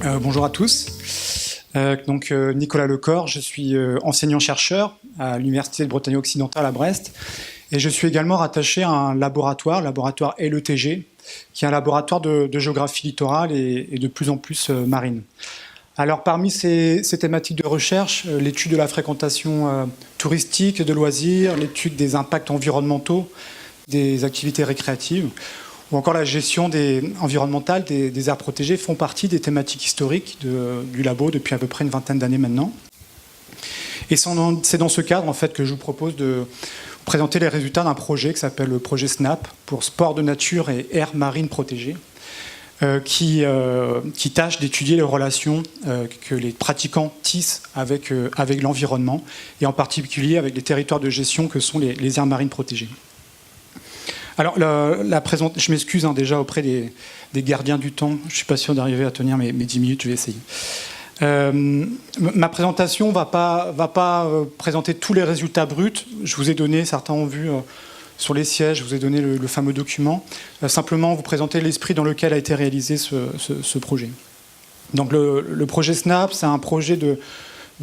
Bonjour à tous. Nicolas Lecor, je suis enseignant-chercheur à l'Université de Bretagne occidentale à Brest et je suis également rattaché à un laboratoire LETG, qui est un laboratoire de géographie littorale et de plus en plus marine. Alors parmi ces thématiques de recherche, l'étude de la fréquentation touristique et de loisirs, l'étude des impacts environnementaux des activités récréatives, ou encore la gestion environnementale des aires protégées font partie des thématiques historiques du labo depuis à peu près une vingtaine d'années maintenant. Et c'est dans ce cadre en fait, que je vous propose de vous présenter les résultats d'un projet qui s'appelle le projet SNAP pour sport de nature et aires marines protégées, qui tâche d'étudier les relations que les pratiquants tissent avec l'environnement et en particulier avec les territoires de gestion que sont les aires marines protégées. Alors, je m'excuse déjà auprès des gardiens du temps. Je ne suis pas sûr d'arriver à tenir mes 10 minutes, je vais essayer. Ma présentation ne va pas présenter tous les résultats bruts. Je vous ai donné, certains ont vu sur les sièges, je vous ai donné le fameux document. Simplement, vous présenter l'esprit dans lequel a été réalisé ce projet. Donc, le projet SNAP, c'est un projet de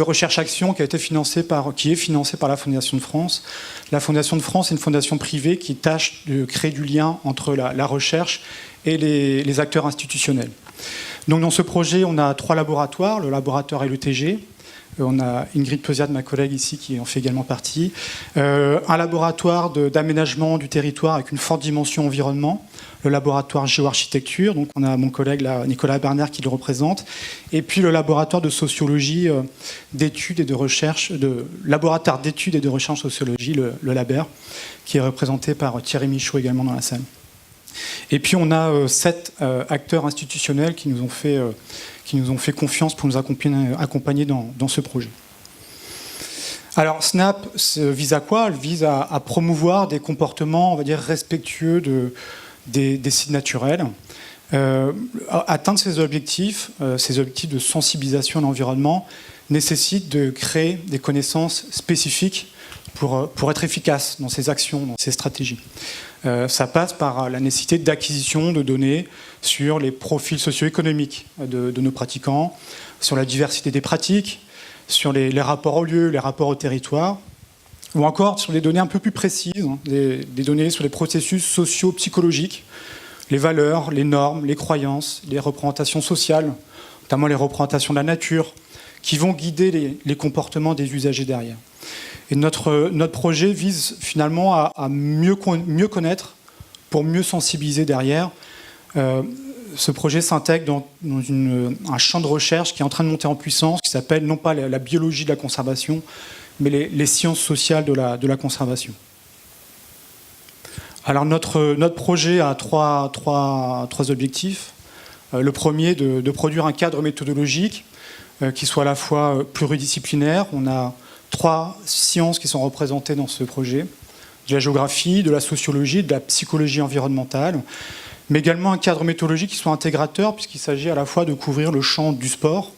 recherche-action qui est financé par la Fondation de France. La Fondation de France est une fondation privée qui tâche de créer du lien entre la recherche et les acteurs institutionnels. Donc dans ce projet, on a 3 laboratoires, le laboratoire LETG, on a Ingrid Peusiat, ma collègue ici, qui en fait également partie, un laboratoire d'aménagement du territoire avec une forte dimension environnement, le laboratoire géoarchitecture, donc on a mon collègue là, Nicolas Berner qui le représente, et puis le laboratoire de sociologie d'études et de recherche, laboratoire d'études et de recherche sociologie, le LABER, qui est représenté par Thierry Michaud également dans la salle. Et puis on a 7 acteurs institutionnels qui nous ont fait confiance pour nous accompagner dans ce projet. Alors SNAP vise à quoi? Elle vise à promouvoir des comportements, on va dire, respectueux des sites naturels. Atteindre ces objectifs de sensibilisation à l'environnement, nécessite de créer des connaissances spécifiques pour être efficace dans ces actions, dans ces stratégies. Ça passe par la nécessité d'acquisition de données sur les profils socio-économiques de nos pratiquants, sur la diversité des pratiques, sur les rapports au lieu, les rapports au territoire, ou encore sur des données un peu plus précises, des données sur les processus socio-psychologiques, les valeurs, les normes, les croyances, les représentations sociales, notamment les représentations de la nature, qui vont guider les comportements des usagers derrière. Et notre projet vise finalement à mieux connaître pour mieux sensibiliser derrière. Ce projet s'intègre dans un champ de recherche qui est en train de monter en puissance, qui s'appelle non pas la biologie de la conservation, mais les sciences sociales de la conservation. Alors notre projet a trois objectifs. Le premier, de produire un cadre méthodologique qui soit à la fois pluridisciplinaire. On a 3 sciences qui sont représentées dans ce projet, de la géographie, de la sociologie, de la psychologie environnementale, mais également un cadre méthodologique qui soit intégrateur, puisqu'il s'agit à la fois de couvrir le champ du sport,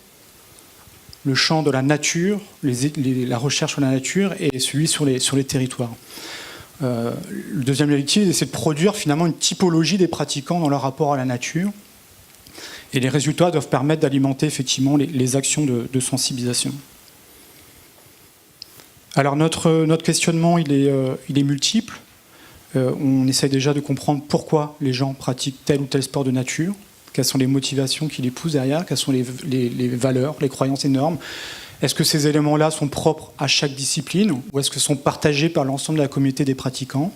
le champ de la nature, la recherche sur la nature, et celui sur les territoires. Le deuxième objectif, c'est de produire finalement une typologie des pratiquants dans leur rapport à la nature, et les résultats doivent permettre d'alimenter effectivement les actions de sensibilisation. Alors notre questionnement, il est multiple. On essaie déjà de comprendre pourquoi les gens pratiquent tel ou tel sport de nature, quelles sont les motivations qui les poussent derrière, quelles sont les valeurs, les croyances et normes. Est-ce que ces éléments-là sont propres à chaque discipline ou est-ce qu'ils sont partagés par l'ensemble de la communauté des pratiquants?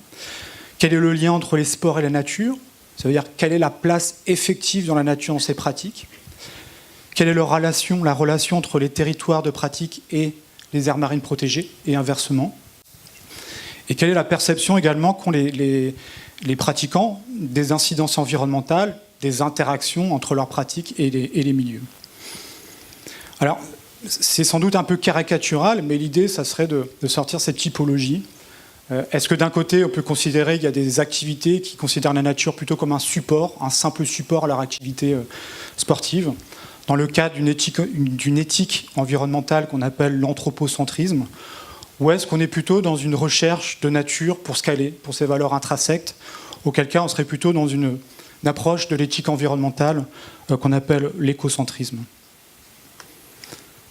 Quel est le lien entre les sports et la nature? Ça veut dire quelle est la place effective dans la nature dans ces pratiques? Quelle est la relation entre les territoires de pratique et les aires marines protégées et inversement? Et quelle est la perception également qu'ont les pratiquants des incidences environnementales, des interactions entre leurs pratiques et les milieux? Alors, c'est sans doute un peu caricatural, mais l'idée, ça serait de sortir cette typologie. Est-ce que d'un côté, on peut considérer qu'il y a des activités qui considèrent la nature plutôt comme un support, un simple support à leur activité sportive, dans le cadre d'une éthique environnementale qu'on appelle l'anthropocentrisme, ou est-ce qu'on est plutôt dans une recherche de nature pour ce qu'elle est, pour ses valeurs intrinsèques, auquel cas on serait plutôt dans une approche de l'éthique environnementale qu'on appelle l'écocentrisme.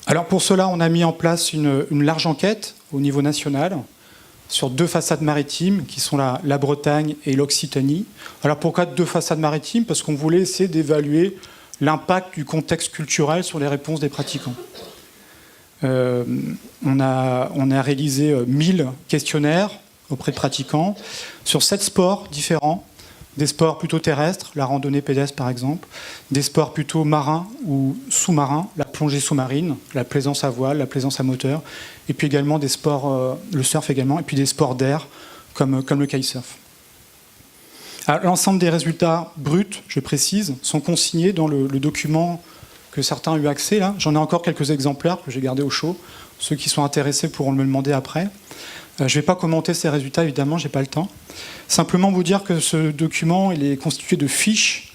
Alors pour cela, on a mis en place une large enquête au niveau national sur 2 façades maritimes qui sont la Bretagne et l'Occitanie. Alors pourquoi 2 façades maritimes? Parce qu'on voulait essayer d'évaluer l'impact du contexte culturel sur les réponses des pratiquants. On a réalisé 1000 questionnaires auprès de pratiquants sur 7 sports différents, des sports plutôt terrestres, la randonnée pédestre par exemple, des sports plutôt marins ou sous-marins, la plongée sous-marine, la plaisance à voile, la plaisance à moteur, et puis également des sports, le surf également, et puis des sports d'air comme le kitesurf. L'ensemble des résultats bruts, je précise, sont consignés dans le document que certains ont eu accès. J'en ai encore quelques exemplaires que j'ai gardés au chaud. Ceux qui sont intéressés pourront me le demander après. Je ne vais pas commenter ces résultats, évidemment, je n'ai pas le temps. Simplement vous dire que ce document il est constitué de fiches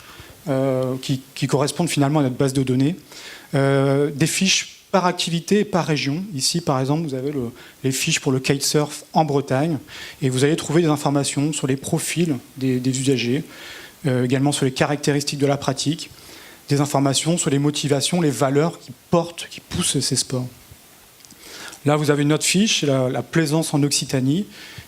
qui correspondent finalement à notre base de données. Des fiches par activité et par région. Ici, par exemple, vous avez les fiches pour le kitesurf en Bretagne. Et vous allez trouver des informations sur les profils des usagers, également sur les caractéristiques de la pratique, des informations sur les motivations, les valeurs qui portent, qui poussent ces sports. Là, vous avez une autre fiche, la plaisance en Occitanie,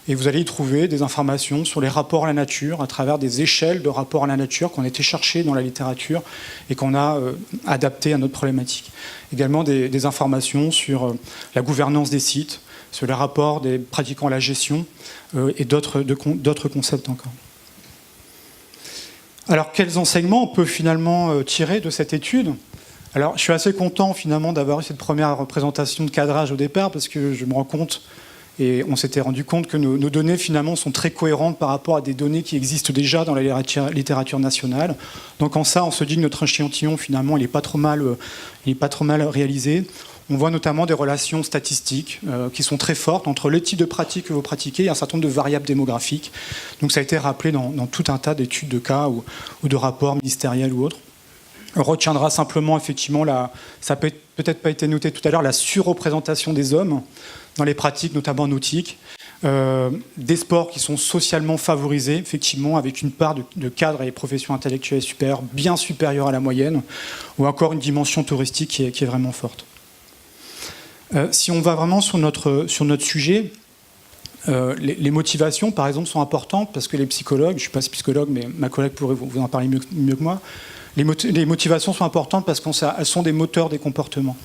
et vous allez y trouver des informations sur les rapports à la nature, à travers des échelles de rapports à la nature qu'on a été chercher dans la littérature et qu'on a adapté à notre problématique. Également des informations sur la gouvernance des sites, sur les rapports des pratiquants à la gestion et d'autres concepts encore. Alors, quels enseignements on peut finalement tirer de cette étude ? Alors, je suis assez content finalement d'avoir eu cette première représentation de cadrage au départ parce que je me rends compte, et on s'était rendu compte que nos données finalement sont très cohérentes par rapport à des données qui existent déjà dans la littérature nationale. Donc en ça, on se dit que notre échantillon finalement, il n'est pas trop mal réalisé. On voit notamment des relations statistiques qui sont très fortes entre les types de pratiques que vous pratiquez et un certain nombre de variables démographiques. Donc ça a été rappelé dans tout un tas d'études de cas ou de rapports ministériels ou autres. On retiendra simplement, effectivement, ça n'a peut-être pas été noté tout à l'heure, la surreprésentation des hommes dans les pratiques, notamment nautiques. Des sports qui sont socialement favorisés, effectivement, avec une part de cadres et professions intellectuelles supérieures bien supérieure à la moyenne, ou encore une dimension touristique qui est vraiment forte. Si on va vraiment sur notre sujet, les motivations, par exemple, sont importantes parce que les psychologues, je ne suis pas psychologue, mais ma collègue pourrait vous en parler mieux que moi, les motivations sont importantes parce qu'elles sont des moteurs des comportements.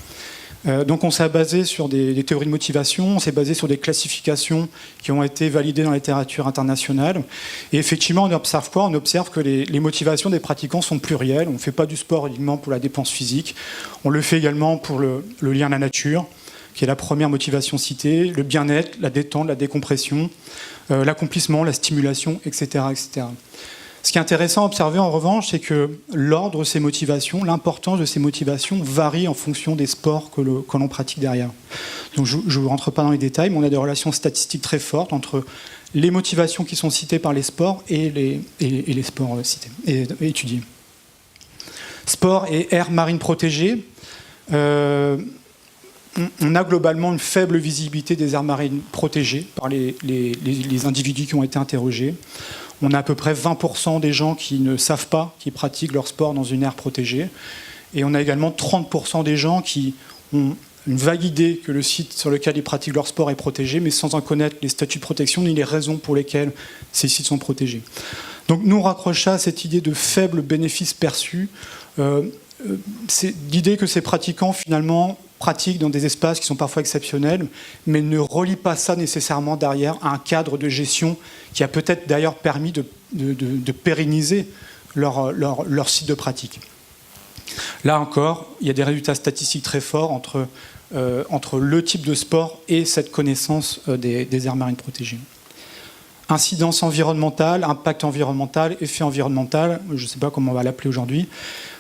Donc on s'est basé sur des théories de motivation, on s'est basé sur des classifications qui ont été validées dans la littérature internationale. Et effectivement, on observe quoi ? On observe que les motivations des pratiquants sont plurielles. On ne fait pas du sport uniquement pour la dépense physique. On le fait également pour le lien à la nature, qui est la première motivation citée, le bien-être, la détente, la décompression, l'accomplissement, la stimulation, etc., etc. Ce qui est intéressant à observer en revanche, c'est que l'ordre de ces motivations, l'importance de ces motivations varie en fonction des sports que l'on pratique derrière. Donc je ne rentre pas dans les détails, mais on a des relations statistiques très fortes entre les motivations qui sont citées par les sports et les sports cités et étudiés. Sport et aires marines protégées. On a globalement une faible visibilité des aires marines protégées par les individus qui ont été interrogés. On a à peu près 20% des gens qui ne savent pas qu'ils pratiquent leur sport dans une aire protégée. Et on a également 30% des gens qui ont une vague idée que le site sur lequel ils pratiquent leur sport est protégé, mais sans en connaître les statuts de protection ni les raisons pour lesquelles ces sites sont protégés. Donc nous, on raccroche ça à cette idée de faible bénéfice perçu. C'est l'idée que ces pratiquants, finalement, pratiquent dans des espaces qui sont parfois exceptionnels, mais ne relient pas ça nécessairement derrière à un cadre de gestion qui a peut-être d'ailleurs permis de pérenniser leur site de pratique. Là encore, il y a des résultats statistiques très forts entre le type de sport et cette connaissance des aires marines protégées. Incidence environnementale, impact environnemental, effet environnemental, je ne sais pas comment on va l'appeler aujourd'hui.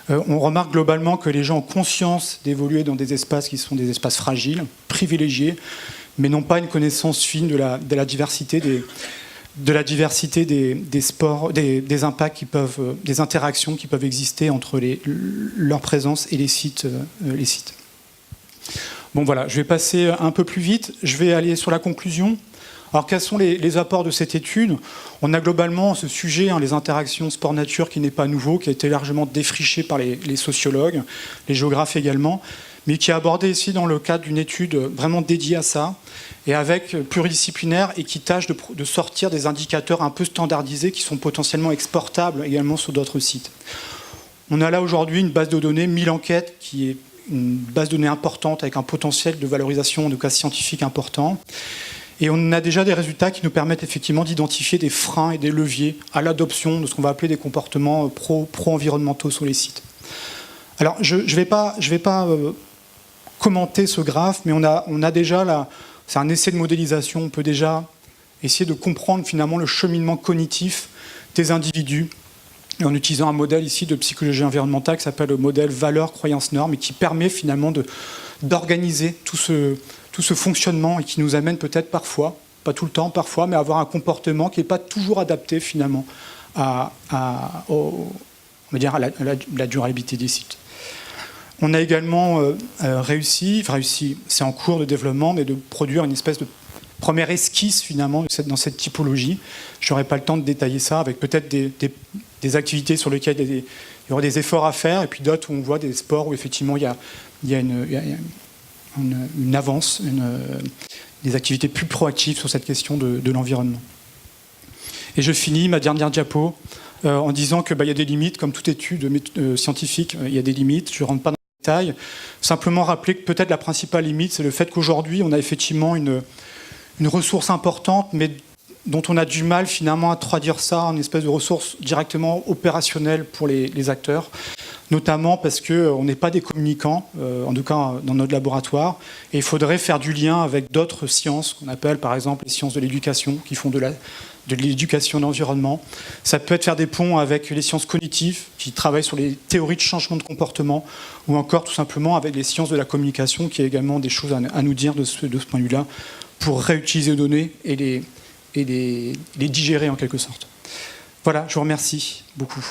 On remarque globalement que les gens ont conscience d'évoluer dans des espaces qui sont des espaces fragiles, privilégiés, mais n'ont pas une connaissance fine de la diversité des sports, des impacts qui peuvent, des interactions qui peuvent exister entre leur présence et les sites. Bon voilà, je vais passer un peu plus vite. Je vais aller sur la conclusion Alors quels sont les apports de cette étude? On a globalement ce sujet, les interactions sport-nature, qui n'est pas nouveau, qui a été largement défriché par les sociologues, les géographes également, mais qui est abordé ici dans le cadre d'une étude vraiment dédiée à ça, et avec pluridisciplinaire et qui tâche de sortir des indicateurs un peu standardisés qui sont potentiellement exportables également sur d'autres sites. On a là aujourd'hui une base de données, 1000 enquêtes, qui est une base de données importante avec un potentiel de valorisation, en tout cas scientifique, important. Et on a déjà des résultats qui nous permettent effectivement d'identifier des freins et des leviers à l'adoption de ce qu'on va appeler des comportements pro-environnementaux sur les sites. Alors, je ne vais pas commenter ce graphe, mais on a déjà là, c'est un essai de modélisation, on peut déjà essayer de comprendre finalement le cheminement cognitif des individus, en utilisant un modèle ici de psychologie environnementale qui s'appelle le modèle valeurs, croyances, normes, et qui permet finalement d'organiser tout ce fonctionnement et qui nous amène peut-être parfois, pas tout le temps parfois, mais à avoir un comportement qui n'est pas toujours adapté finalement à la durabilité des sites. On a également réussi, c'est en cours de développement, mais de produire une espèce de première esquisse finalement dans cette typologie. Je n'aurai pas le temps de détailler ça, avec peut-être des activités sur lesquelles il y aura des efforts à faire, et puis d'autres où on voit des sports où effectivement il y a une avance, des activités plus proactives sur cette question de l'environnement. Et je finis ma dernière diapo en disant qu'il y a des limites, comme toute étude scientifique, il y a des limites. Je ne rentre pas dans les détails. Simplement rappeler que peut-être la principale limite, c'est le fait qu'aujourd'hui, on a effectivement une ressource importante, mais dont on a du mal finalement à traduire ça en une espèce de ressource directement opérationnelle pour les acteurs, notamment parce qu'on n'est pas des communicants, en tout cas dans notre laboratoire, et il faudrait faire du lien avec d'autres sciences, qu'on appelle par exemple les sciences de l'éducation, qui font de l'éducation d'environnement. Ça peut être faire des ponts avec les sciences cognitives, qui travaillent sur les théories de changement de comportement, ou encore tout simplement avec les sciences de la communication, qui a également des choses à nous dire de ce point de vue-là, pour réutiliser les données et les digérer en quelque sorte. Voilà, je vous remercie beaucoup.